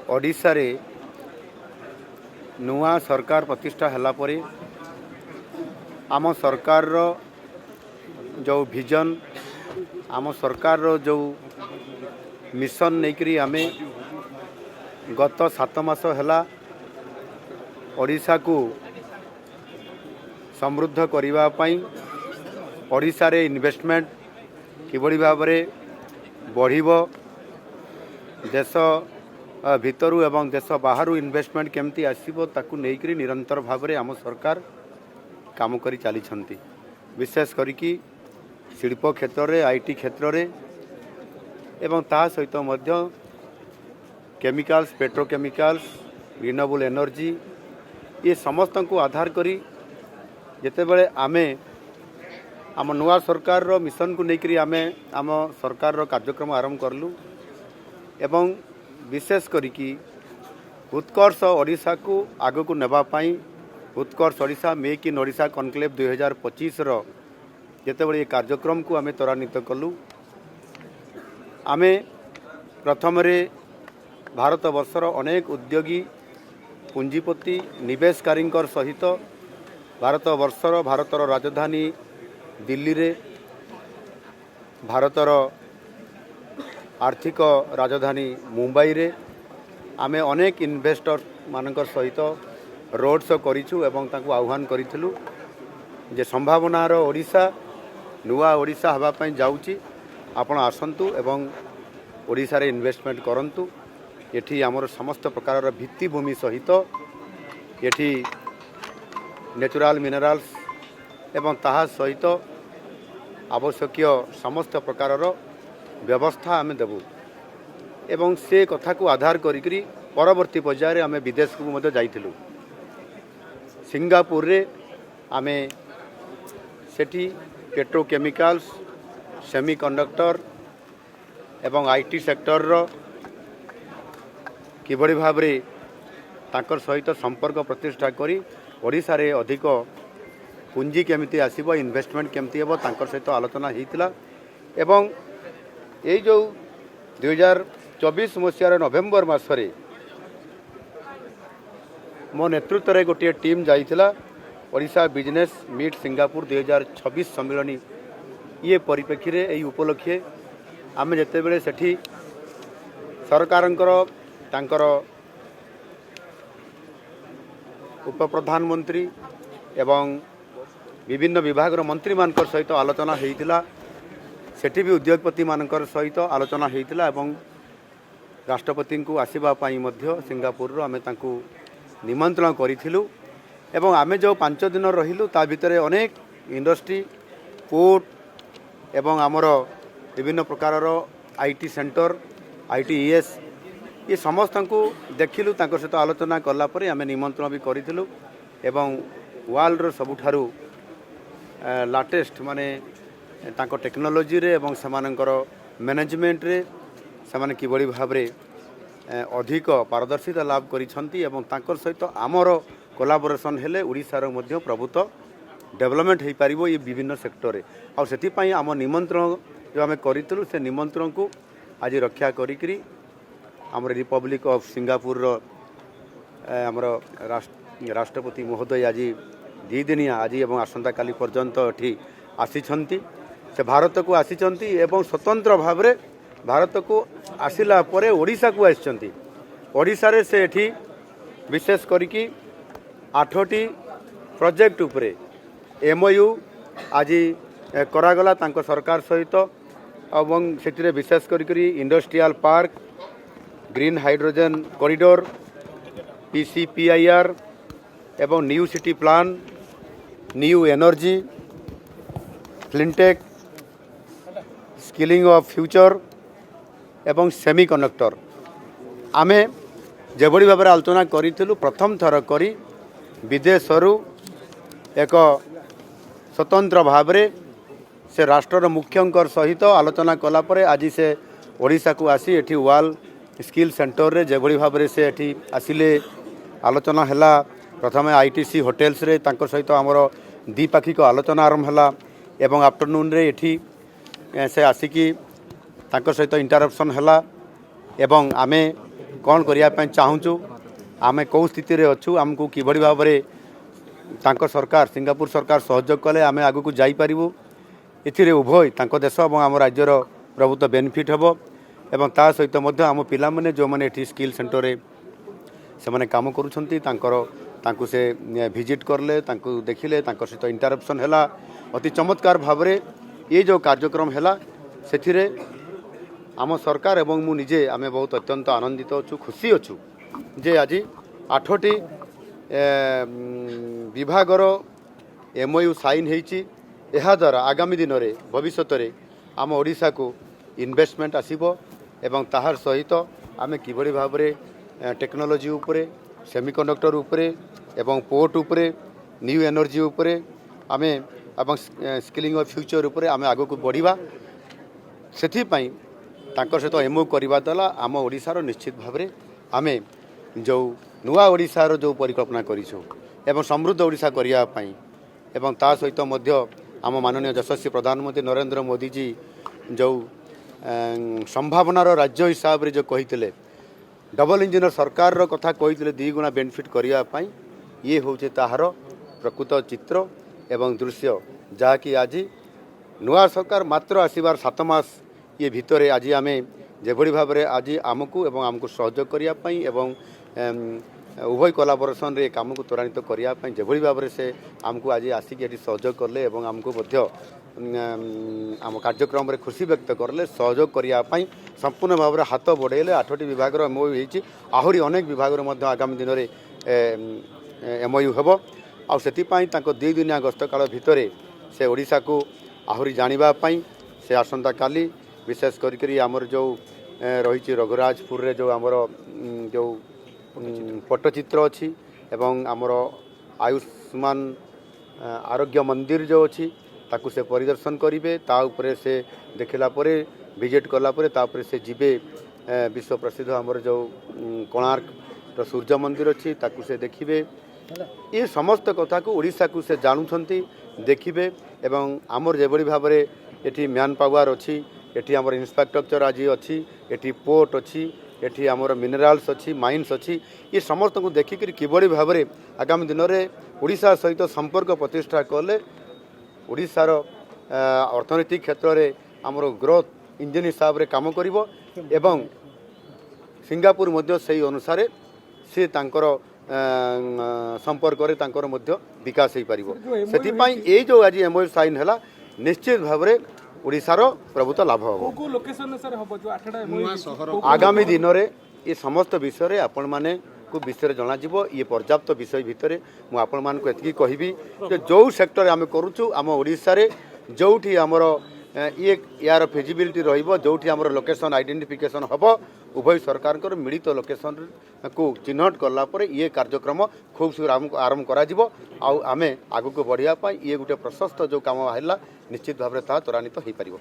ओडिशा रे नुआ सरकार प्रतिष्ठा हला परे आम सरकार रो जो विजन आम सरकार रो जो मिशन नेकरी आमे गत 7 मास हला ओडिशा को समृद्ध करिवा पई ओडिशा रे इन्वेस्टमेंट किबड़ी भाव में बढ़िबो देश भितरु एवं देश बाहरु इन्वेस्टमेंट केमती आसीबो ताकू नेकरी निरंतर भाव में आम सरकार काम करी चली छंती। विशेष करिकी शिल्प क्षेत्र रे आईटी क्षेत्र रे एवं ता सहित मध्य केमिकल्स पेट्रोकेमिकल्स रिन्यूएबल एनर्जी ये समस्त को आधार करी जेते बेले आमे आम नुआ सरकार रो मिशन को लेकर आमे आम सरकार रो कार्यक्रम आरंभ करलु एवं विशेष करिकी उत्कर्ष ओडिशा को आग को नेबा पाई Utkarsh Odisha make in Odisha conclave 2025 रो जेते बळे कार्यक्रम को आमे त्वरान्वित कलु। आमे प्रथम रे भारत वर्षर अनेक उद्योगी पुंजीपति निवेशकारी सहित भारतर राजधानी दिल्ली रे भारतर आर्थिक राजधानी मुंबई रे आमे अनेक इन्वेस्टर मानकर सहित रोड शो करिछु एवं तांको आह्वान करिथिलु जे संभावनार ओडिशा नुआ ओडिशा हवा पई जाउची आपण आसंतु एवं ओडिशा रे इन्वेस्टमेंट करंतु। एठी हमर समस्त प्रकार भित्तिभूमि सहित एठी नेचुरल मिनरल्स एवं ताहा सहित आवश्यक समस्त प्रकार व्यवस्था आमे देबु एवं से कथा को आधार करी परवर्ती पर्यायर आमे विदेश को मध्य जाइथिलु। सिंगापुर रे आमे सेठी पेट्रोकेमिकल्स सेमीकंडक्टर एवं आईटी सेक्टर रो किबड़ी भाव रे तांकर सहित संपर्क प्रतिष्ठा करी ओडिशा रे अधिक पुंजी केमिति आसीबो इन्वेस्टमेंट केमिति हेबो तांकर सहित आलोचना हेतिला एवं ए जो 2024 मसीहार नवेम्बर मासरे मो नेतृत्व रे गोटे टीम जाइथिला ओडिशा बिजनेस मीट सिंगापुर 2026 सम्मेलनी ये परिप्रेक्षी रे एई उपलक्षे आमे जेते बेले सेठी सरकारंकर तांकर उप प्रधानमंत्री एवं विभिन्न विभाग मंत्री मानकर सहित आलोचना हेतिला सेठी भी उद्योगपति मानकर सहित आलोचना हेतिला एवं राष्ट्रपति को आसीबा पाई मध्य सिंगापुर रो आमे तांकू निमंत्रण करिथिलु एवं आमे जो 5 दिन रहिलु ता भितरे अनेक इंडस्ट्री पोर्ट एवं आमर विभिन्न प्रकार आईटी सेंटर आईटीईएस ये समस्त को देखिलु तांकर सहित आलोचना कला परे आमे निमंत्रण भी करिथिलु एवं वर्ल्ड रो सबुठारु लाटेस्ट माने तांको टेक्नोलोजी रे एवं समानकर मैनेजमेंट रे समान किबड़ी भाव रे अधिक पारदर्शिता लाभ करिसंती एवं तांकर सहित आमर कोलाबोरेशन हेले ओडिसा रो मध्य प्रभुत्व डेवलपमेंट हे पारिबो ये विभिन्न सेक्टर रे आ सेति पई आम निमंत्रण जो आमे करितलु से निमंत्रण को आज रक्षा करिकरी आमर रिपब्लिक ऑफ सिंगापुर रो आमर राष्ट्रपति महोदय आज 2 दिनिया आज एवं आसंता काली पर्यंत एठी आसीछंती से भारत को आसीछंती एवं स्वतंत्र भाव में भारत को आसिला परे ओडिशा को आसीछंती। ओडिशा रे से एठी विशेष करिकी 8टी प्रोजेक्ट उपरे एमओयू आज करागला तांको सरकार सहित एवं सेतिरे विशेष करिकरी industrial park green hydrogen corridor PCPIR एवं new city plan new energy fintech skilling of future एवं सेमीकंडक्टर आमे जेबड़ी भाव आलोचना करिथिलु प्रथम थर करी विदेशरू एक स्वतंत्र भाव से राष्ट्र मुख्यंकर सहित आलोचना कला परे आज से ओडिशा को आसी एठी वर्ल्ड स्किल सेंटर रे जेबड़ी भाव से एठी आसिले आलोचना हैला प्रथमे आईटीसी होटेल्स रे तांकर सहित आमर द्विपाक्षिक आलोचना आरंभ हैला एवं आफ्टरनून रे एठी से आसिकी तांकर सहित इंटरप्शन हैला एवं आमे कौन करने चाहूँ आम कौ स्थित अच्छु आमको किभली भाव में तांको सरकार सिंगापुर सरकार सहयोग कले आम आग को जापरू ए उभय तांको देश और आम राज्यर प्रभुत्व बेनिफिट हम एवं ता सहित आम पिला माने जो माने एठी स्किल सेंटर रे से माने काम करूछंती तांको से विजिट करले तांको देखिले तांको सहित इंटरैक्शन हैला अति चमत्कार भाव में ये जो कार्यक्रम हैला सेथिरे आम सरकार एवं मु निजे आम बहुत अत्यंत आनंदित अच्छु खुशी अच्छु जे आज 8टी विभागर MOU साइन होईची एहा द्वारा आगामी दिन में भविष्य में आम ओडिशा को इन्वेस्टमेंट आसीबो एवं ताहार सहित आम किभली भाव में टेक्नोलोजी उपरे सेमिकंडक्टर उपरे एवं पोर्ट उपरे न्यू एनर्जी उपरे आमे एवं स्किलिंग ऑफ फ्यूचर उपरे आमे आगो को बढ़िबा सेथिपाई तांकर सहित MOU करवा द्वारा आम ओडिशार निश्चित भाव में आमे जो नुआ ओडिशार जो परिकल्पना करिछु एवं समृद्ध ओडिशा करिया पाई एवं ता सहित मध्य आम माननीय यशस्वी प्रधानमंत्री नरेंद्र मोदी जी जो संभावनार राज्य हिसाब रे जो कहितले डबल इंजिन सरकार कथा कहितले 2 गुणा बेनिफिट करिया पाई ये होचे ताहार प्रकृत चित्र एवं दृश्य जहाँकि आज नुआ सरकार मात्र आसबार 7 मास ये भितर आज आम जेभली भाव में आज आमको एवं आमको सहयोग करने एवं उभय कोलाबोरेशन रे काम को त्वरान्वित करने जेभली भाव में से आमको आज आसिक ये सहयोग करले एवं आमको मध्य आम कार्यक्रम रे खुशी व्यक्त करले सहयोग करने संपूर्ण भाव में हाथ बढ़ेले 8टी विभाग MOU होईची आहुरी अनेक विभाग आगामी दिन में MOU हेबो आ सेतिपाई तांको 2 दिनिया गस्त काल भितर से ओडिशा को आहुरी जानिबा पाई से आसंता काली विशेष करी आमर जो रही रघुराजपुर रे जो आमर जो पट्टचित्र अच्छी एवं आमर आयुष्मान आरोग्य मंदिर जो अच्छी ताकू से परिदर्शन करेंगे ता उपरे से देखला परे विजिट कला परे ता उपरे से जीवे विश्व प्रसिद्ध आमर जो कोणार्क सूर्य मंदिर अच्छी ताकू से देखिए ये समस्त कथा को ओडिशा को से जानुछंती देखिए एवं आमर जेभली भाव में एठी मैन पावर अच्छी एठी आमर इंफ्रास्ट्रक्चर आज अच्छी एठी पोर्ट अच्छी एठी आमर मिनराल्स अच्छी माइन्स अच्छी ये समस्त को देखिक किभली भाव में आगामी दिन में ओडिशा सहित संपर्क प्रतिष्ठा कले ओडिशार अर्थनैतिक क्षेत्र में आमर ग्रोथ इंजिन हिसाब से काम करिवो एवं सिंगापुर मध्य सही अनुसार से तांकर संपर्क रे तांकर मध्य विकास हो पारिबो सेतिपाई ए जो आज MOU साइन हैला निश्चित भाव में ओडिशार प्रभुत्व लाभ हो आगामी दिन में ये समस्त विषय आपण माने को विषय जना ये पर्याप्त विषय भितर मु आपण मान को एतकी कहबी जे जो सेक्टर आम करूछु आम ओडिशा रे जोठी हमर ये यार फिजिबिलिटी रहिबो जोठी हमर लोकेशन आइडेंटिफिकेशन हबो उभय सरकार मिलित लोकेशन को चिन्हट कला परे ये कार्यक्रम खूब शीघ्र आरंभ करा जिवो आउ आमे आगु को बढ़िया पाई ये गोटे प्रशस्त जो काम हैला निश्चित भाव में ता त्वरान्वित हो पारिबो।